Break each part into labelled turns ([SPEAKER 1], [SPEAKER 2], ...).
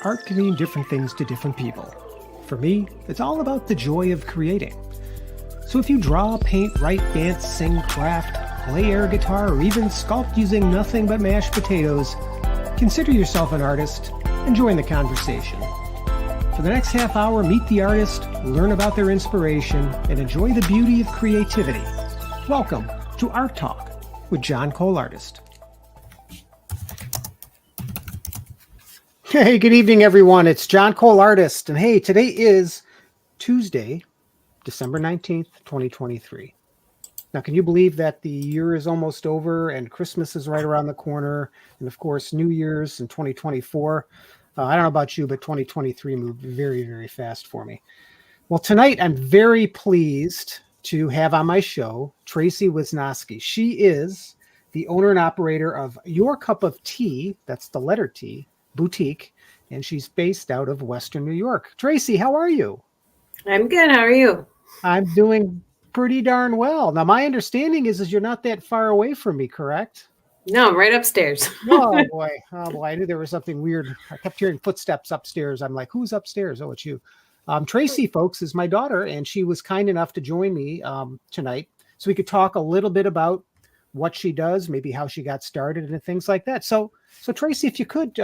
[SPEAKER 1] art can mean different things to different people. For me, it's all about the joy of creating. So if you draw, paint, write, dance, sing, craft, play air guitar, or even sculpt using nothing but mashed potatoes, consider yourself an artist and join the conversation. For the next half hour, meet the artist, learn about their inspiration, and enjoy the beauty of creativity. Welcome to Art Talk with John Cole Artist. Hey, good evening, everyone. It's John Cole Artist. And hey, today is Tuesday, December 19th, 2023. Now, can you believe that the year is almost over and Christmas is right around the corner? And of course, New Year's in 2024. I don't know about you, but 2023 moved very, very fast for me. Well, tonight I'm very pleased to have on my show Tracy Wisnowski. She is the owner and operator of Your Cup of Tea, that's the letter T, boutique, and she's based out of Western New York. Tracy, how are you?
[SPEAKER 2] I'm good. How are you?
[SPEAKER 1] I'm doing pretty darn well. Now, my understanding is you're not that far away from me, correct?
[SPEAKER 2] No, I'm right upstairs.
[SPEAKER 1] Oh boy. I knew there was something weird. I kept hearing footsteps upstairs. I'm like, who's upstairs? Oh, it's you. Tracy, folks, is my daughter, and she was kind enough to join me tonight so we could talk a little bit about what she does, maybe how she got started and things like that. So Tracy, if you could,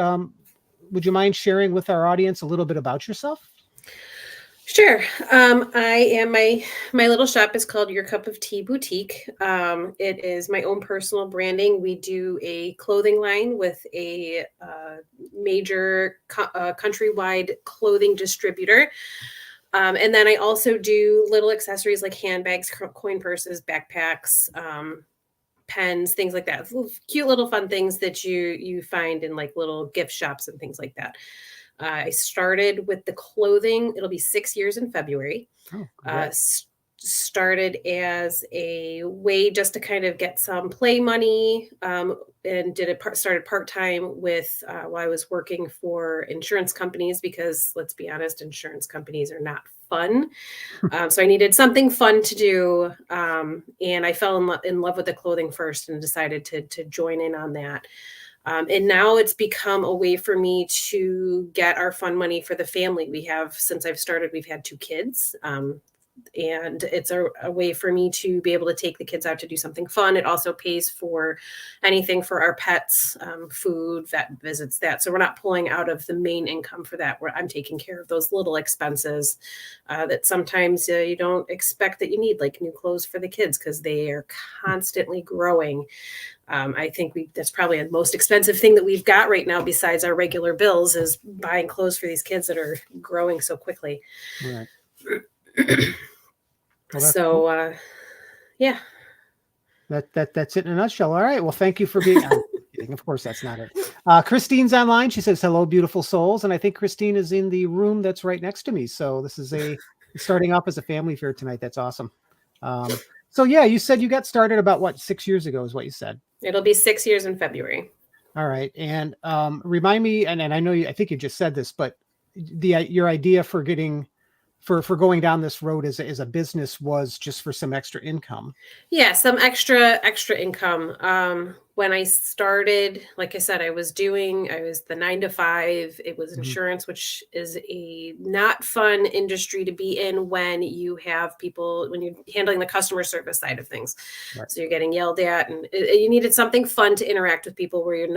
[SPEAKER 1] would you mind sharing with our audience a little bit about yourself?
[SPEAKER 2] Sure. I am my little shop is called Your Cup of Tea Boutique. It is my own personal branding. We do a clothing line with a major countrywide clothing distributor. And then I also do little accessories like handbags, coin purses, backpacks, pens, things like that. Cute little fun things that you find in like little gift shops and things like that. I started with the clothing. It'll be 6 years in February. Started as a way just to kind of get some play money, and started part-time with while I was working for insurance companies, because let's be honest, insurance companies are not fun. So I needed something fun to do. And I fell in love with the clothing first and decided to join in on that. And now it's become a way for me to get our fun money for the family. Since I've started, we've had 2 kids. And it's a way for me to be able to take the kids out to do something fun. It also pays for anything for our pets, food, vet visits, that. So we're not pulling out of the main income for that, where I'm taking care of those little expenses that sometimes you don't expect that you need, like new clothes for the kids, because they are constantly growing. I think that's probably the most expensive thing that we've got right now, besides our regular bills, is buying clothes for these kids that are growing so quickly.
[SPEAKER 1] Right.
[SPEAKER 2] Well, so, cool. Yeah.
[SPEAKER 1] That's it in a nutshell. All right. Well, thank you for being. Of course, that's not it. Christine's online. She says, "Hello, beautiful souls," and I think Christine is in the room that's right next to me. So this is starting off as a family fair tonight. That's awesome. So yeah, you said you got started about 6 years ago, is what you said.
[SPEAKER 2] It'll be 6 years in February.
[SPEAKER 1] All right, and remind me, and I know I think you just said this, but your idea for going down this road as a business was just for some extra income.
[SPEAKER 2] Yeah, some extra income. When I started, like I said, I was the 9 to 5. It was insurance, which is a not fun industry to be in when you have people, when you're handling the customer service side of things. Right. So you're getting yelled at, and you needed something fun to interact with people where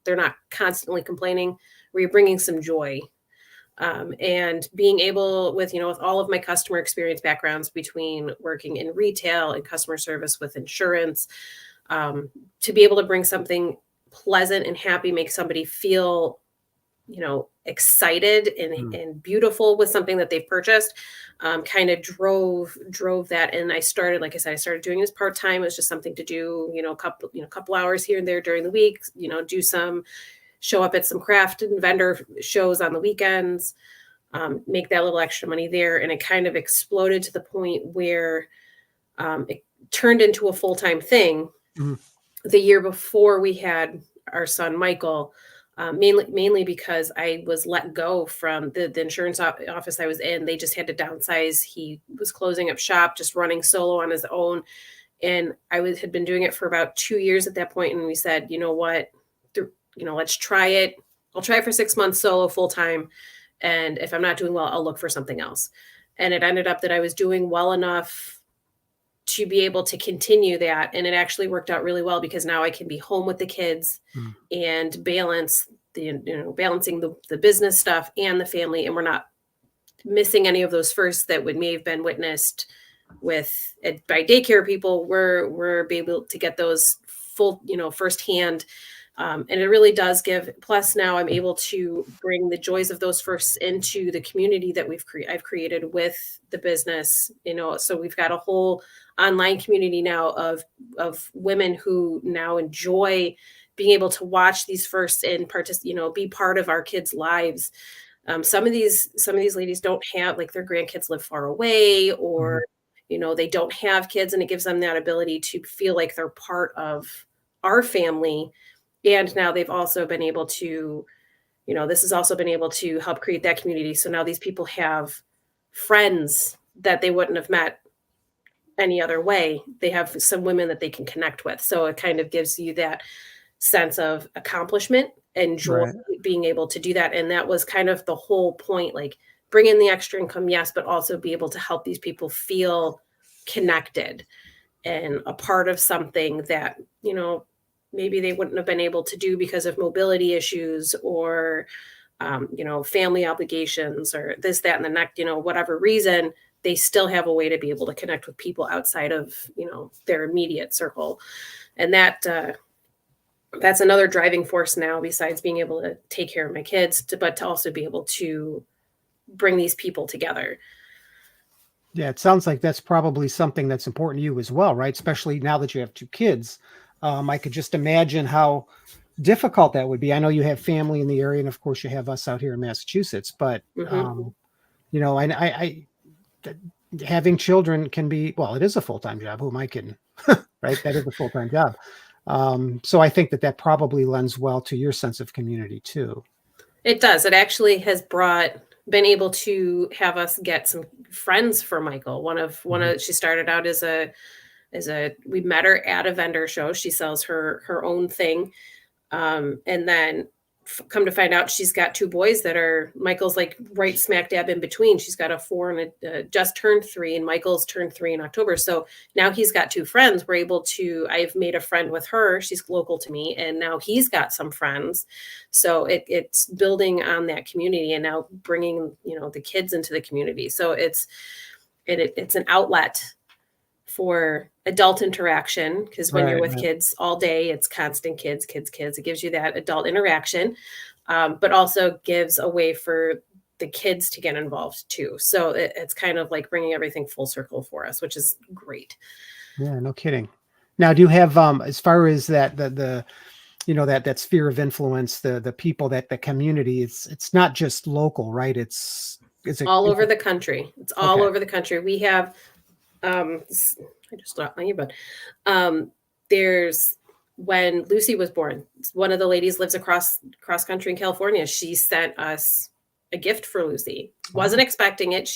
[SPEAKER 2] they're not constantly complaining, where you're bringing some joy. And being able with all of my customer experience backgrounds between working in retail and customer service with insurance, to be able to bring something pleasant and happy, make somebody feel, excited and beautiful with something that they've purchased, kind of drove that. And I started doing this part-time. It was just something to do, a couple hours here and there during the week, show up at some craft and vendor shows on the weekends, make that little extra money there. And it kind of exploded to the point where it turned into a full-time thing. Mm-hmm. The year before we had our son, Michael, mainly because I was let go from the insurance office I was in. They just had to downsize. He was closing up shop, just running solo on his own. And I had been doing it for about 2 years at that point. And we said, you know what, let's try it. I'll try for 6 months solo full time. And if I'm not doing well, I'll look for something else. And it ended up that I was doing well enough to be able to continue that. And it actually worked out really well because now I can be home with the kids
[SPEAKER 1] Mm.
[SPEAKER 2] and balancing the business stuff and the family. And we're not missing any of those firsts that may have been witnessed by daycare people. We're able to get those full, firsthand. And it really does give. Plus, now I'm able to bring the joys of those firsts into the community that I've created with the business. So we've got a whole online community now of women who now enjoy being able to watch these firsts and be part of our kids' lives. Some of these ladies don't have, like, their grandkids live far away, or they don't have kids, and it gives them that ability to feel like they're part of our family. And now they've also been able to, this has also been able to help create that community. So now these people have friends that they wouldn't have met any other way. They have some women that they can connect with. So it kind of gives you that sense of accomplishment and joy,
[SPEAKER 1] Right.
[SPEAKER 2] being able to do that. And that was kind of the whole point, like, bring in the extra income, yes, but also be able to help these people feel connected and a part of something that, maybe they wouldn't have been able to do because of mobility issues or, family obligations or this, that, and the next, whatever reason. They still have a way to be able to connect with people outside of, their immediate circle. And that's another driving force now, besides being able to take care of my kids, but to also be able to bring these people together.
[SPEAKER 1] Yeah, it sounds like that's probably something that's important to you as well, right? Especially now that you have 2 kids. I could just imagine how difficult that would be. I know you have family in the area, and of course you have us out here in Massachusetts, but I having children can be, well, it is a full-time job. Who am I kidding? Right? That is a full-time job. So I think that probably lends well to your sense of community too.
[SPEAKER 2] It does. It actually has been able to have us get some friends for Michael. She started out as we met her at a vendor show. She sells her own thing. And then come to find out, she's got 2 boys that are, Michael's like right smack dab in between. She's got a 4 and a just turned 3, and Michael's turned 3 in October. So now he's got 2 friends. I've made a friend with her. She's local to me, and now he's got some friends. So it's building on that community, and now bringing, the kids into the community. So it's an outlet for adult interaction, because when you're with kids all day, it's constant kids. It gives you that adult interaction, but also gives a way for the kids to get involved too. So it's kind of like bringing everything full circle for us, which is great.
[SPEAKER 1] Yeah, no kidding. Now, do you have, as far as that, that sphere of influence, the people, that the community, it's not just local, right? It's
[SPEAKER 2] all over the country. It's all over the country. We have, I just dropped my earbud. There's, when Lucy was born, one of the ladies lives cross country in California. She sent us a gift for Lucy. Wasn't expecting it.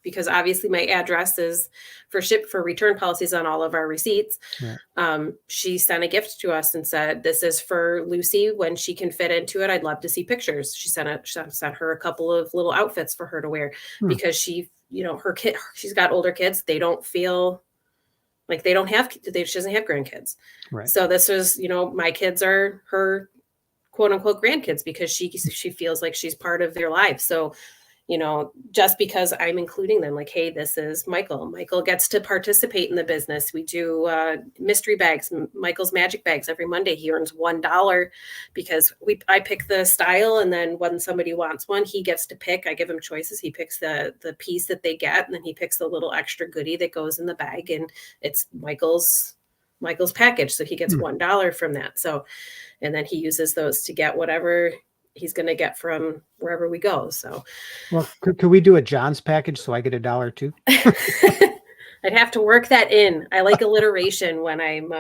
[SPEAKER 2] Because obviously my address is for return policies on all of our receipts. Yeah. She sent a gift to us and said, "This is for Lucy. When she can fit into it, I'd love to see pictures." She sent her a couple of little outfits for her to wear, because she's got older kids. They don't feel like she doesn't have grandkids. Right. So this was, my kids are her quote unquote grandkids, because she feels like she's part of their life. So, just because I'm including them, like, hey, this is Michael. Michael gets to participate in the business. We do mystery bags, Michael's magic bags every Monday. He earns $1 because I pick the style, and then when somebody wants one, he gets to pick. I give him choices. He picks the piece that they get, and then he picks the little extra goodie that goes in the bag, and it's Michael's package. So he gets $1 from that. So, and then he uses those to get whatever he's going to get from wherever we go. So,
[SPEAKER 1] well, could we do a John's package so I get $1 too?
[SPEAKER 2] I'd have to work that in. I like alliteration when I'm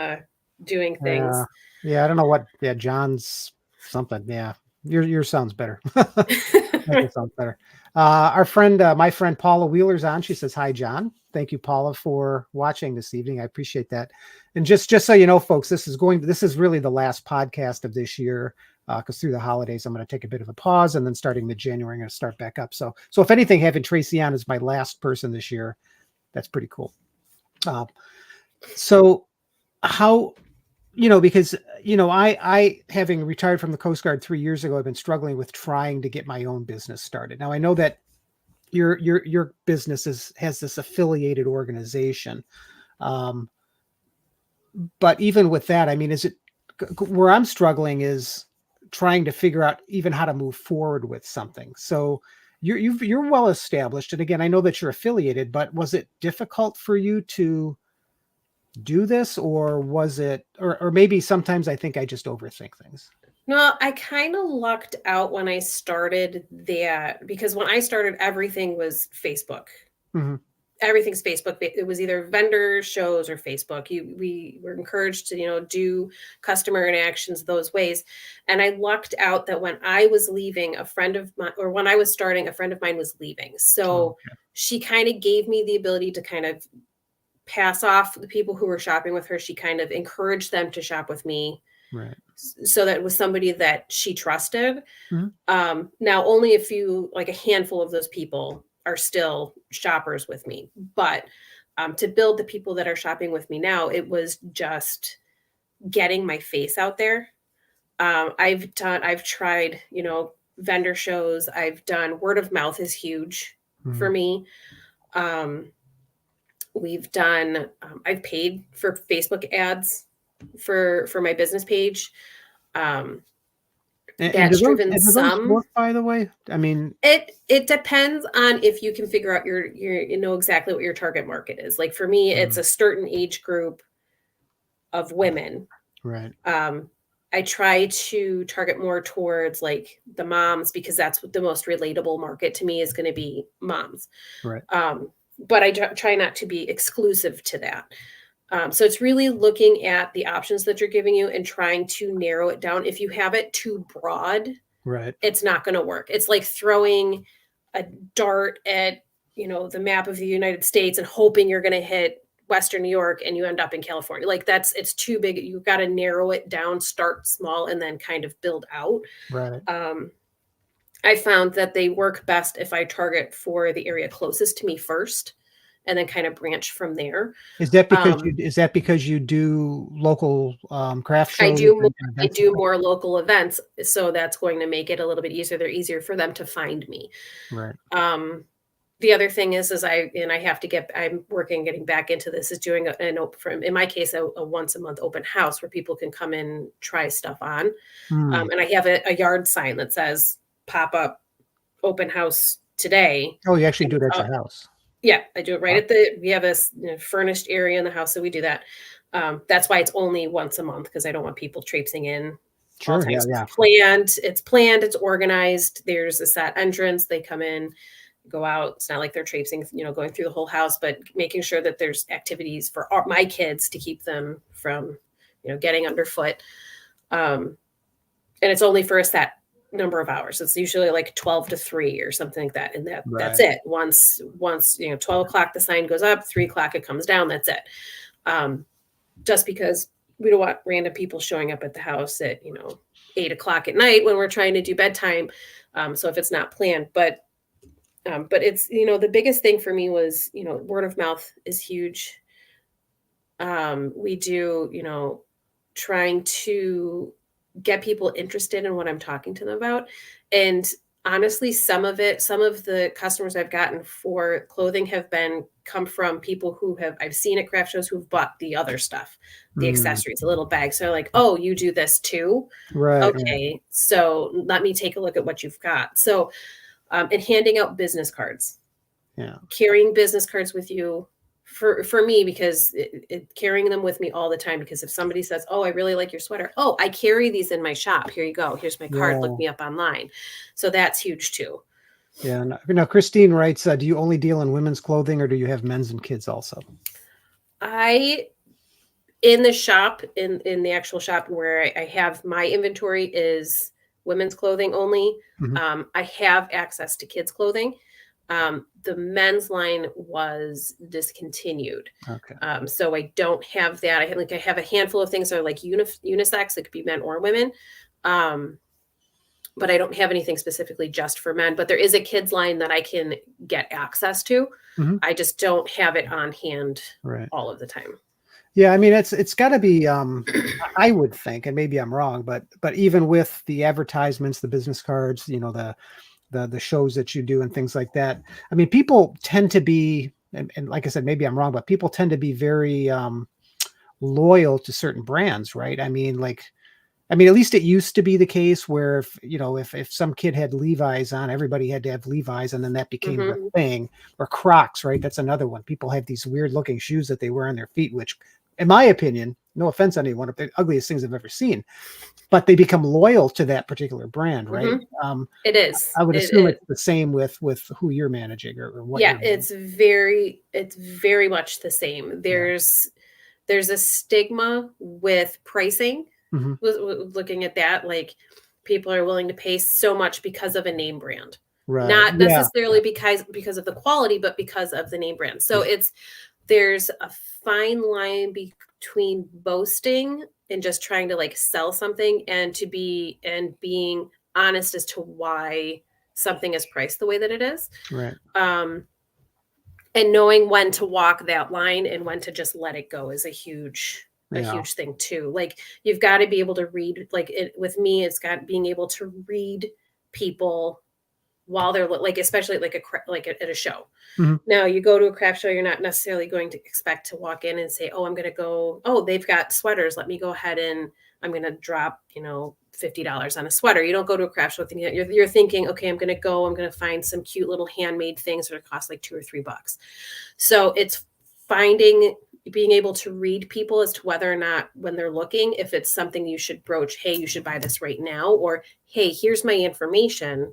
[SPEAKER 2] doing things.
[SPEAKER 1] Yeah, I don't know what. Yeah, John's something. Yeah, your sounds better. It sounds better. Our friend, my friend Paula Wheeler's on. She says, "Hi, John. Thank you, Paula, for watching this evening. I appreciate that." And just so you know, folks, this is really the last podcast of this year. because through the holidays, I'm going to take a bit of a pause, and then starting mid-January, I'm going to start back up. So if anything, having Tracy on as my last person this year, that's pretty cool. So how, because, I having retired from the Coast Guard 3 years ago, I've been struggling with trying to get my own business started. Now I know that your business has this affiliated organization. But even with that, I mean, where I'm struggling is trying to figure out even how to move forward with something. So you're well established. And again, I know that you're affiliated, but was it difficult for you to do this, or was it, or maybe sometimes I think I just overthink things.
[SPEAKER 2] No, I kind of lucked out when I started that, because when I started, everything was Facebook.
[SPEAKER 1] Mm-hmm.
[SPEAKER 2] Everything's Facebook. It was either vendor shows or Facebook. We were encouraged to, do customer interactions those ways. And I lucked out that when I was leaving, a friend of mine, or when I was starting, a friend of mine was leaving. So she kind of gave me the ability to kind of pass off the people who were shopping with her. She kind of encouraged them to shop with me.
[SPEAKER 1] Right.
[SPEAKER 2] So that it was somebody that she trusted.
[SPEAKER 1] Mm-hmm.
[SPEAKER 2] Now only a handful of those people are still shoppers with me, but to build the people that are shopping with me now, it was just getting my face out there. I've tried, vendor shows. I've done word of mouth is huge for me. We've done, I've paid for Facebook ads for my business page.
[SPEAKER 1] And
[SPEAKER 2] That's driven
[SPEAKER 1] do those work, by the way? I mean,
[SPEAKER 2] it depends on if you can figure out your exactly what your target market is. Like for me, it's a certain age group of women.
[SPEAKER 1] Right.
[SPEAKER 2] I try to target more towards like the moms, because that's what the most relatable market to me is going to be, moms.
[SPEAKER 1] Right.
[SPEAKER 2] But I try not to be exclusive to that. So it's really looking at the options that you're giving you and trying to narrow it down. If you have it too broad,
[SPEAKER 1] right,
[SPEAKER 2] it's not going to work. It's like throwing a dart at, the map of the United States and hoping you're going to hit Western New York and you end up in California. Like it's too big. You've got to narrow it down, start small, and then kind of build out.
[SPEAKER 1] Right.
[SPEAKER 2] I found that they work best if I target for the area closest to me first, and then kind of branch from there.
[SPEAKER 1] Is that because you do local craft shows?
[SPEAKER 2] I do more local events, so that's going to make it a little bit easier. They're easier for them to find me.
[SPEAKER 1] Right.
[SPEAKER 2] The other thing is I'm working getting back into this, is doing in my case, a once a month open house where people can come in, try stuff on. And I have a yard sign that says pop up open house today.
[SPEAKER 1] Oh, you actually do it at your house?
[SPEAKER 2] Yeah, I do it right we have a furnished area in the house, so we do that. That's why it's only once a month, because I don't want people traipsing in.
[SPEAKER 1] Sure, yeah.
[SPEAKER 2] It's planned, it's organized. There's a set entrance. They come in, go out. It's not like they're traipsing, going through the whole house, but making sure that there's activities for my kids to keep them from, getting underfoot. And it's only for a set number of hours. It's usually like 12 to 3 or something like that. And that's it. Once 12 o'clock, the sign goes up, 3 o'clock, it comes down. That's it. Just because we don't want random people showing up at the house at, 8 o'clock at night when we're trying to do bedtime. So if it's not planned, but it's, the biggest thing for me was, word of mouth is huge. We do, trying to get people interested in what I'm talking to them about. And honestly, some of the customers I've gotten for clothing have come from people I've seen at craft shows who've bought the other stuff, the accessories, the little bags. So they're like, oh, you do this too?
[SPEAKER 1] Right.
[SPEAKER 2] Okay. Right. So let me take a look at what you've got. So, and handing out business cards, carrying business cards with you for me, because carrying them with me all the time, because if somebody says, oh, I really like your sweater. Oh, I carry these in my shop. Here you go. Here's my card. Look me up online. So that's huge too.
[SPEAKER 1] Yeah. Now Christine writes, do you only deal in women's clothing, or do you have men's and kids also?
[SPEAKER 2] In the shop, in the actual shop where I have my inventory, is women's clothing only.
[SPEAKER 1] Mm-hmm.
[SPEAKER 2] I have access to kids clothing. The men's line was discontinued.
[SPEAKER 1] Okay.
[SPEAKER 2] So I don't have that. I have a handful of things that are like unisex. It could be men or women. but I don't have anything specifically just for men. But there is a kids line that I can get access to.
[SPEAKER 1] Mhm.
[SPEAKER 2] I just don't have it on hand
[SPEAKER 1] Right.
[SPEAKER 2] all of the time.
[SPEAKER 1] Yeah, I mean, it's got to be. I would think, and maybe I'm wrong, but even with the advertisements, the business cards, the shows that you do and things like that. I mean, people tend to be, and like I said, maybe I'm wrong, but people tend to be very loyal to certain brands, right? I mean, at least it used to be the case where if some kid had Levi's on, everybody had to have Levi's, and then that became the
[SPEAKER 2] Mm-hmm.
[SPEAKER 1] thing. Or Crocs, right? That's another one. People have these weird looking shoes that they wear on their feet, which, in my opinion, no offense on anyone, are the ugliest things I've ever seen. But they become loyal to that particular brand, right?
[SPEAKER 2] Mm-hmm. It is.
[SPEAKER 1] I would assume it's the same with what you're
[SPEAKER 2] Yeah,
[SPEAKER 1] managing.
[SPEAKER 2] it's very much the same.
[SPEAKER 1] Yeah.
[SPEAKER 2] There's a stigma with pricing.
[SPEAKER 1] Hmm.
[SPEAKER 2] Looking at that, like people are willing to pay so much because of a name brand,
[SPEAKER 1] Right.
[SPEAKER 2] not
[SPEAKER 1] Yeah.
[SPEAKER 2] necessarily because of the quality, but because of the name brand. So
[SPEAKER 1] Yeah.
[SPEAKER 2] there's a fine line between boasting and just trying to like sell something and being honest as to why something is priced the way that it is.
[SPEAKER 1] Right.
[SPEAKER 2] Um, and knowing when to walk that line and when to just let it go is a
[SPEAKER 1] Yeah.
[SPEAKER 2] huge thing too. Like you've got to be able to read, like with me, it's got being able to read people while they're like, especially like at a show.
[SPEAKER 1] Mhm.
[SPEAKER 2] Now you go to a craft show, you're not necessarily going to expect to walk in and say, oh, I'm going to go, oh, they've got sweaters, let me go ahead and I'm going to drop, $50 on a sweater. You don't go to a craft show thinking, you're thinking, okay, I'm going to find some cute little handmade things that cost like $2 or $3. So it's being able to read people as to whether or not when they're looking, if it's something you should broach, hey, you should buy this right now, or hey, here's my information.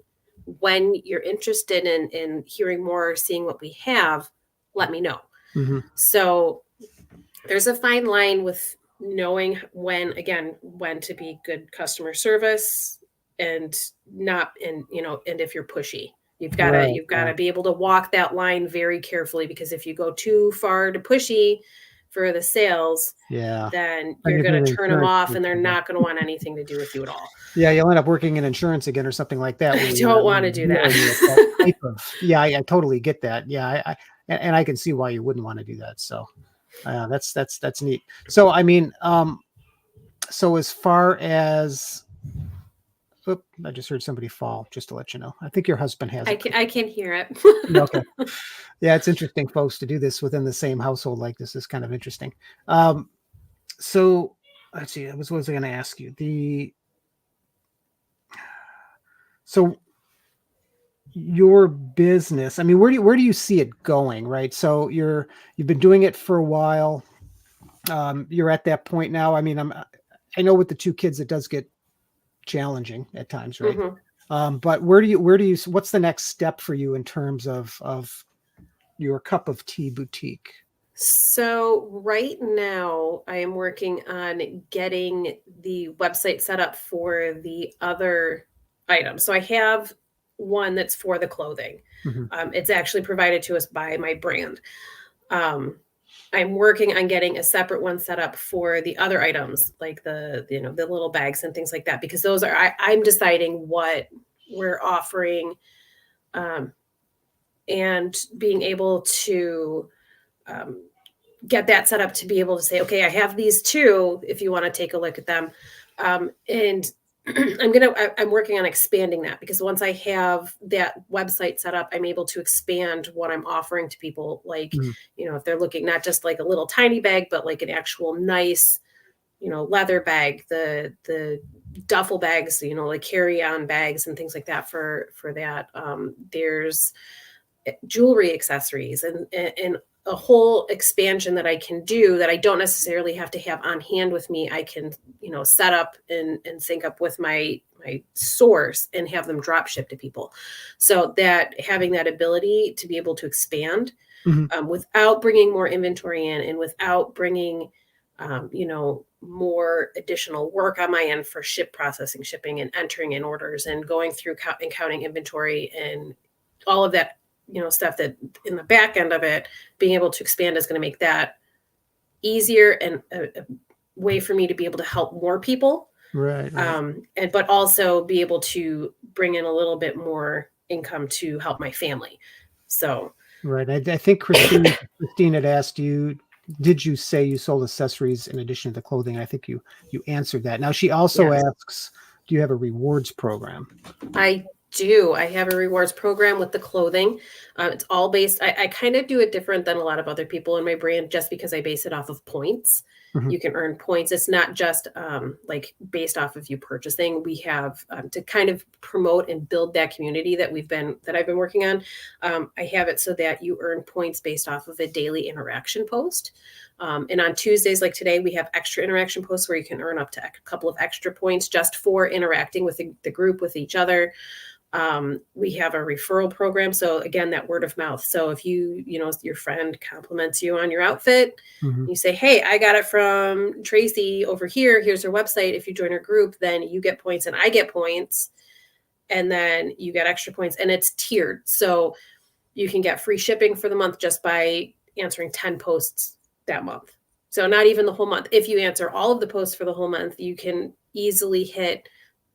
[SPEAKER 2] When you're interested in hearing more or seeing what we have, let me know.
[SPEAKER 1] Mhm.
[SPEAKER 2] So there's a fine line with knowing when to be good customer service and not, and if you're pushy.
[SPEAKER 1] Right.
[SPEAKER 2] You've got
[SPEAKER 1] Yeah.
[SPEAKER 2] to be able to walk that line very carefully, because if you go too far to pushy for the sales,
[SPEAKER 1] Yeah.
[SPEAKER 2] then
[SPEAKER 1] And
[SPEAKER 2] you're
[SPEAKER 1] you're
[SPEAKER 2] going
[SPEAKER 1] doing
[SPEAKER 2] to turn them
[SPEAKER 1] insurance.
[SPEAKER 2] off and they're not going to want anything to do with you at all.
[SPEAKER 1] Yeah, you'll end up working in insurance again or something like that, where
[SPEAKER 2] I
[SPEAKER 1] you're
[SPEAKER 2] don't want to do that.
[SPEAKER 1] dealing with that type of. Yeah, I totally get that. Yeah, and I can see why you wouldn't want to do that. So, that's neat. So, I mean, so as far as, oop, I just heard somebody fall. Just to let you know, I think your husband has it.
[SPEAKER 2] I can hear it.
[SPEAKER 1] Okay. Yeah, it's interesting, folks, to do this within the same household like this is kind of interesting. So let's see. What was I going to ask you? So your business, I mean, where do you see it going, right? So you've been doing it for a while. You're at that point now. I mean, I know with the two kids it does get challenging at times, right? But what's the next step for you in terms of your cup of tea boutique?
[SPEAKER 2] So right now I am working on getting the website set up for the other items. So I have one that's for the clothing.
[SPEAKER 1] Mhm.
[SPEAKER 2] It's actually provided to us by my brand. Um, I'm working on getting a separate one set up for the other items, like the little bags and things like that, because those I'm deciding what we're offering, um, and being able to um, get that set up to be able to say, okay, I have these two, if you want to take a look at them. And I'm working on expanding that, because once I have that website set up, I'm able to expand what I'm offering to people. Like,
[SPEAKER 1] Mhm.
[SPEAKER 2] if they're looking not just like a little tiny bag, but like an actual nice, leather bag, the duffel bags, like carry-on bags and things like that for that. There's jewelry accessories and a whole expansion that I can do that I don't necessarily have to have on hand with me. I can, set up and sync up with my source and have them drop ship to people. So that having that ability to be able to expand,
[SPEAKER 1] Mhm.
[SPEAKER 2] without bringing more inventory in and without bringing, more additional work on my end for processing, shipping, and entering in orders and going through and counting inventory and all of that, stuff that in the back end of it, being able to expand is going to make that easier and a way for me to be able to help more people.
[SPEAKER 1] Right. Right.
[SPEAKER 2] But also be able to bring in a little bit more income to help my family. So
[SPEAKER 1] Right. I think Christine had asked you, did you say you sold accessories in addition to the clothing? I think you answered that. Now she also
[SPEAKER 2] yes,
[SPEAKER 1] asks, do you have a rewards program?
[SPEAKER 2] I do. I have a rewards program with the clothing. It's all based, I kind of do it different than a lot of other people in my brand just because I base it off of points.
[SPEAKER 1] Mhm.
[SPEAKER 2] You can earn points. It's not just like based off of you purchasing. We have to kind of promote and build that community that I've been working on. I have it so that you earn points based off of a daily interaction post. And on Tuesdays, like today, we have extra interaction posts where you can earn up to a couple of extra points just for interacting with the group, with each other. We have a referral program. So again, that word of mouth. So if your friend compliments you on your outfit,
[SPEAKER 1] Mhm.
[SPEAKER 2] you say, hey, I got it from Tracy over here. Here's her website. If you join her group, then you get points and I get points. And then you get extra points and it's tiered. So you can get free shipping for the month just by answering 10 posts that month. So not even the whole month. If you answer all of the posts for the whole month, you can easily hit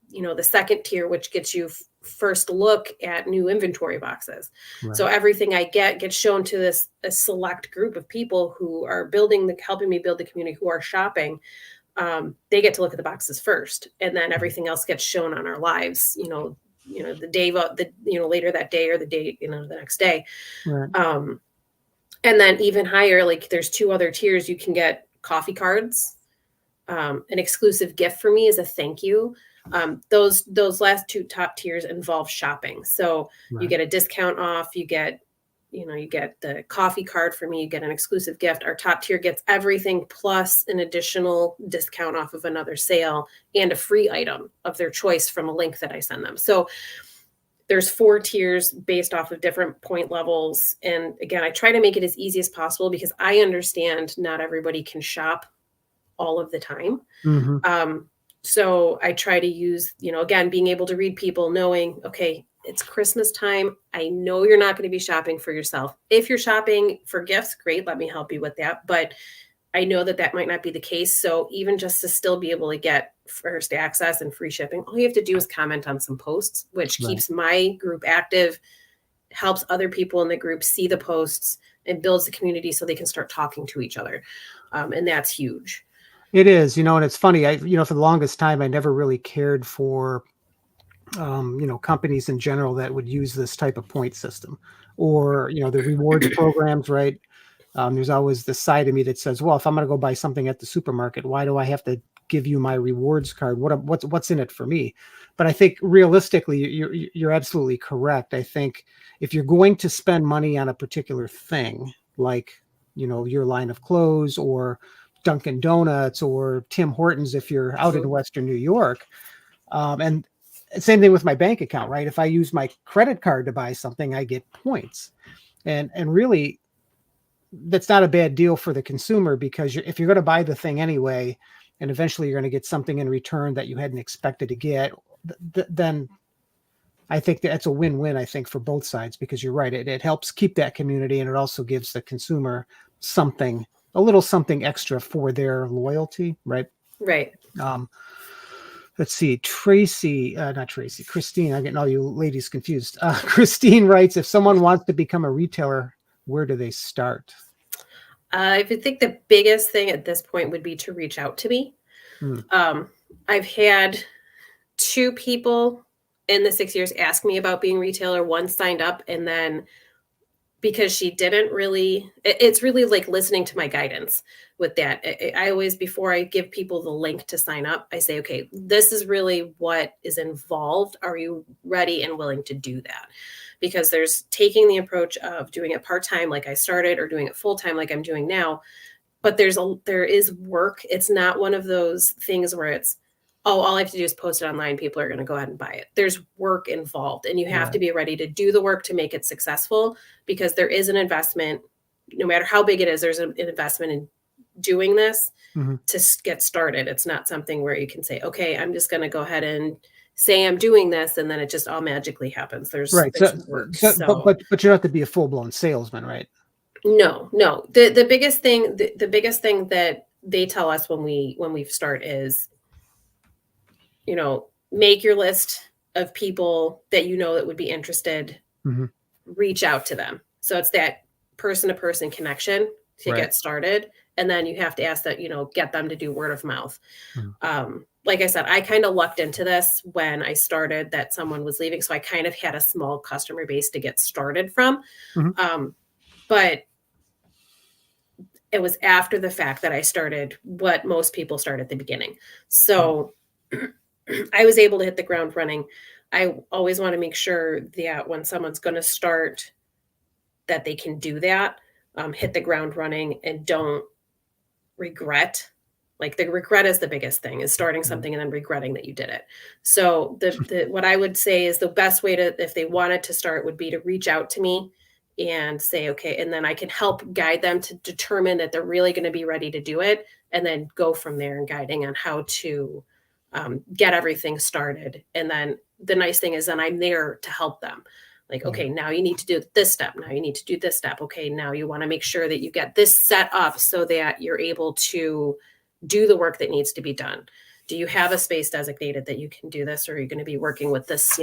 [SPEAKER 2] the second tier, which gets you first look at new inventory boxes.
[SPEAKER 1] Right.
[SPEAKER 2] So everything I gets shown to a select group of people who are helping me build the community, who are shopping. They get to look at the boxes first, and then everything else gets shown on our lives. The day, later that day or the day, the next day.
[SPEAKER 1] Right.
[SPEAKER 2] And then even higher, like there's 2 other tiers. You can get coffee cards. An exclusive gift for me is a thank you. Those last 2 top tiers involve shopping. So you
[SPEAKER 1] Right.
[SPEAKER 2] get a discount off, you get the coffee card for me, you get an exclusive gift. Our top tier gets everything plus an additional discount off of another sale and a free item of their choice from a link that I send them. So there's 4 tiers based off of different point levels. And again, I try to make it as easy as possible because I understand not everybody can shop all of the time.
[SPEAKER 1] Mhm.
[SPEAKER 2] So I try to use, again, being able to read people, knowing, okay, it's Christmas time. I know you're not going to be shopping for yourself. If you're shopping for gifts, great, let me help you with that. But I know that might not be the case. So even just to still be able to get first access and free shipping, all you have to do is comment on some posts, which
[SPEAKER 1] Right.
[SPEAKER 2] keeps my group active, helps other people in the group see the posts, and builds the community so they can start talking to each other. And that's huge.
[SPEAKER 1] It is, and it's funny. For the longest time, I never really cared for, companies in general that would use this type of point system, or the rewards programs, right? There's always this side of me that says, well, if I'm going to go buy something at the supermarket, why do I have to give you my rewards card? What's in it for me? But I think realistically, you're absolutely correct. I think if you're going to spend money on a particular thing, like your line of clothes or Dunkin' Donuts or Tim Hortons, if you're out in Western New York, and same thing with my bank account, right? If I use my credit card to buy something, I get points, and really that's not a bad deal for the consumer, because if you're going to buy the thing anyway, and eventually you're going to get something in return that you hadn't expected to get, then I think that's a win-win, I think, for both sides, because you're right. It helps keep that community, and it also gives the consumer a little something extra for their loyalty, right?
[SPEAKER 2] Right.
[SPEAKER 1] Um, let's see, not Tracy, Christine. I'm getting all you ladies confused. Christine writes, if someone wants to become a retailer, where do they start?
[SPEAKER 2] I would think the biggest thing at this point would be to reach out to me.
[SPEAKER 1] Hmm.
[SPEAKER 2] I've had 2 people in the 6 years ask me about being retailer. One signed up, and then because she didn't really, it's really like listening to my guidance with that. I always, before I give people the link to sign up, I say, okay, this is really what is involved. Are you ready and willing to do that? Because there's taking the approach of doing it part-time like I started, or doing it full-time like I'm doing now. But there is work. It's not one of those things where it's, oh, all I have to do is post it online, people are going to go ahead and buy it. There's work involved, and you have to be ready to do the work to make it successful, because there is an investment. No matter how big it is, there's an investment in doing this to get started. It's not something where you can say, okay, I'm just going to go ahead and say I'm doing this, and then it just all magically happens. There's work.
[SPEAKER 1] But you don't have to be a full-blown salesman, right?
[SPEAKER 2] No. The biggest thing that they tell us when we start is, make your list of people that that would be interested, reach out to them. So it's that person-to-person connection to get started. And then you have to ask that, get them to do word of mouth. Like I said, I kind of lucked into this when I started that someone was leaving. So I kind of had a small customer base to get started from. But it was after the fact that I started what most people start at the beginning. So I was able to hit the ground running. I always want to make sure that when someone's going to start, that they can do that, hit the ground running, and don't regret. Like, the regret is the biggest thing, is starting something and then regretting that you did it. So what I would say is the best way to, if they wanted to start, would be to reach out to me and say, okay, and then I can help guide them to determine that they're really going to be ready to do it, and then go from there and guiding on how to get everything started. And then the nice thing is then I'm there to help them. Like, okay, now you need to do this step. Now you need to do this step. Okay, now you want to make sure that you get this set up so that you're able to do the work that needs to be done. Do you have a space designated that you can do this? Or are you going to be working with this,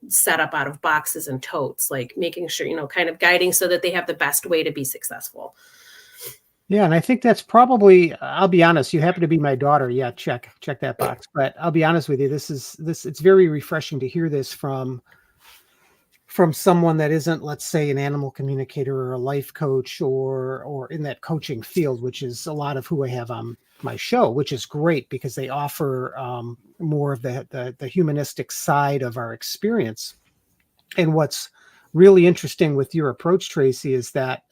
[SPEAKER 2] setup out of boxes and totes, like making sure, kind of guiding so that they have the best way to be successful.
[SPEAKER 1] Yeah. And I think that's probably, I'll be honest, you happen to be my daughter. Yeah. Check that box. But I'll be honest with you. It's very refreshing to hear this from someone that isn't, let's say, an animal communicator or a life coach or in that coaching field, which is a lot of who I have on my show, which is great because they offer more of the humanistic side of our experience. And what's really interesting with your approach, Tracy, is that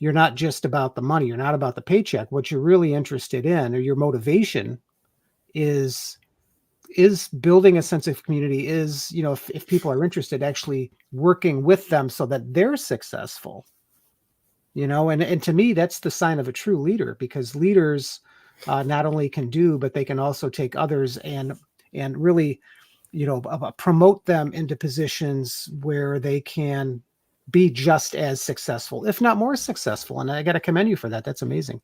[SPEAKER 1] you're not just about the money. You're not about the paycheck. What you're really interested in, or your motivation, is building a sense of community, is, if people are interested, actually working with them so that they're successful, and to me, that's the sign of a true leader, because leaders not only can do, but they can also take others and really, promote them into positions where they can be just as successful, if not more successful. And I got to commend you for that. That's amazing.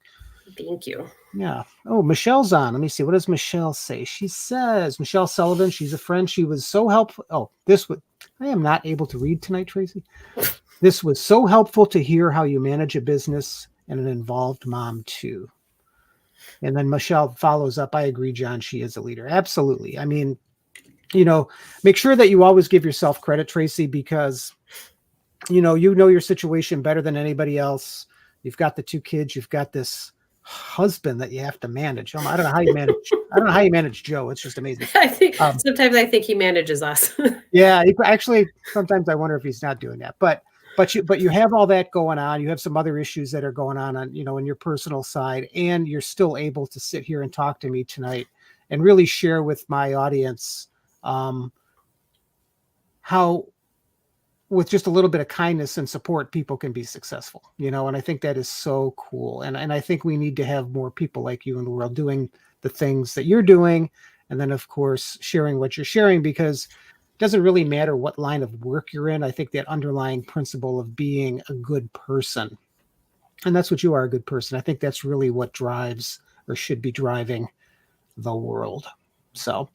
[SPEAKER 2] Thank you.
[SPEAKER 1] Yeah. Oh, Michelle's on. Let me see. What does Michelle say? She says, Michelle Sullivan, she's a friend. She was so helpful. Oh, I am not able to read tonight, Tracy. This was so helpful to hear how you manage a business and an involved mom too. And then Michelle follows up. I agree, John. She is a leader. Absolutely. I mean, make sure that you always give yourself credit, Tracy, because, you know your situation better than anybody else. You've got the 2 kids. You've got this husband that you have to manage. I don't know how you manage. I don't know how you manage Joe. It's just amazing.
[SPEAKER 2] I think sometimes I think he manages us.
[SPEAKER 1] Yeah, actually, sometimes I wonder if he's not doing that. But you have all that going on. You have some other issues that are going on in your personal side, and you're still able to sit here and talk to me tonight and really share with my audience how, with just a little bit of kindness and support, people can be successful, and I think that is so cool. And I think we need to have more people like you in the world doing the things that you're doing. And then, of course, sharing what you're sharing, because it doesn't really matter what line of work you're in. I think that underlying principle of being a good person, and that's what you are, a good person. I think that's really what drives, or should be driving, the world. So,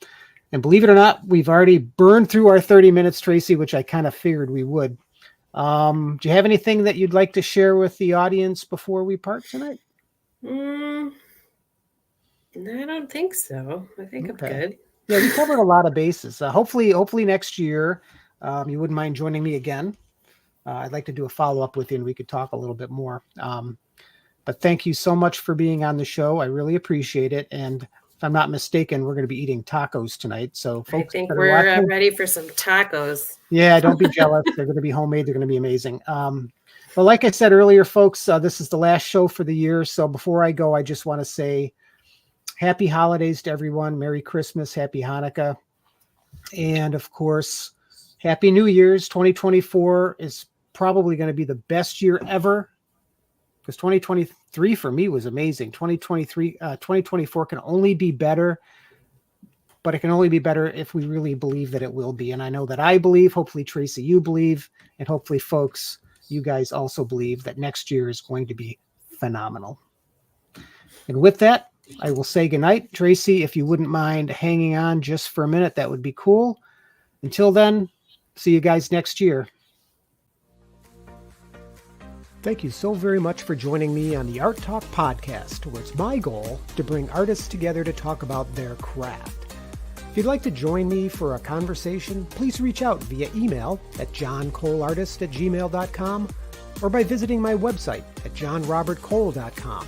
[SPEAKER 1] and believe it or not, we've already burned through our 30 minutes, Tracy, which I kind of figured we would. Do you have anything that you'd like to share with the audience before we part tonight?
[SPEAKER 2] I don't think so. I think I'm good.
[SPEAKER 1] Yeah, we covered a lot of bases. Hopefully next year, you wouldn't mind joining me again. I'd like to do a follow-up with you, and we could talk a little bit more. But thank you so much for being on the show. I really appreciate it. And if I'm not mistaken, we're going to be eating tacos tonight. So folks,
[SPEAKER 2] I think we're ready for some tacos.
[SPEAKER 1] Yeah, don't be jealous. They're going to be homemade. They're going to be amazing. But like I said earlier, folks, this is the last show for the year. So before I go, I just want to say happy holidays to everyone. Merry Christmas, happy Hanukkah. And of course, happy New Year's. 2024 is probably going to be the best year ever, because 2023 for me was amazing. 2024 can only be better, but it can only be better if we really believe that it will be. And I know that I believe, hopefully Tracy, you believe, and hopefully folks, you guys also believe that next year is going to be phenomenal. And with that, I will say goodnight. Tracy, if you wouldn't mind hanging on just for a minute, that would be cool. Until then, see you guys next year. Thank you so very much for joining me on the Art Talk podcast, where it's my goal to bring artists together to talk about their craft. If you'd like to join me for a conversation, please reach out via email at johncoleartist@gmail.com or by visiting my website at johnrobertcole.com.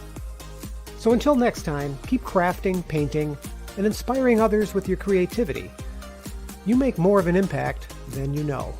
[SPEAKER 1] So until next time, keep crafting, painting, and inspiring others with your creativity. You make more of an impact than you know.